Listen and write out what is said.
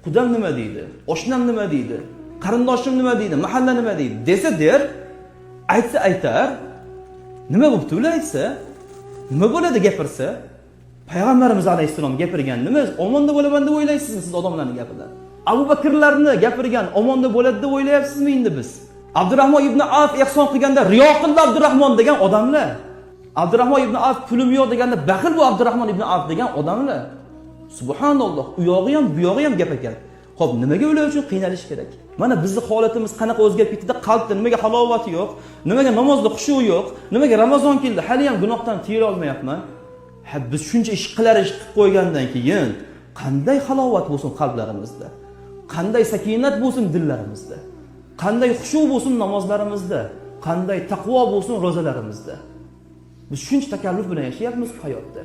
qudam nima deydi, oshnam nima deydi, qarindoshim nima deydi, mahalla nima deydi desa der, aytsa aytar. Nima bo'pti ular aytsa? Nima bo'ladi gapirsa? Payg'ambarimiz alayhissalom gapirgan nima? Omonda bo'laman deb o'ylaysizmi siz odamlarning gapidan? Abu Bakrlarni gapirgan omonda bo'ladi deb o'ylayapsizmi endi biz? Abdurrahmon ibn Avf ihson qilganda riyo qildi Abdurrahmon degan odamlar. Abdurrahmon ibn Avf pulim yo'q deganda baxil bu Abdurrahmon ibn Avf degan odamlar. Subhanalloh, u yog'i ham, bu yog'i ham gap ekan. Xo'p, nimaga ular uchun qiynalish kerak? Mana bizning holatimiz qanaqa o'zgarib ketdi? Qalbda nimaga halovat yo'q? Nimaga namozda xushu yo'q? Nimaga Ramazon keldi? Hali ham gunohdan tiyila olmayapman. Ha, biz shuncha ish qilib qo'ygandan keyin qanday halovat bo'lsin qalblarimizda? Qanday sakinat bo'lsin dillarimizda? Qanday xushu bo'lsin namozlarimizda? Qanday taqvo bo'lsin ro'zalarimizda? Biz shuncha takalluf bilan yashayapmiz hayotda.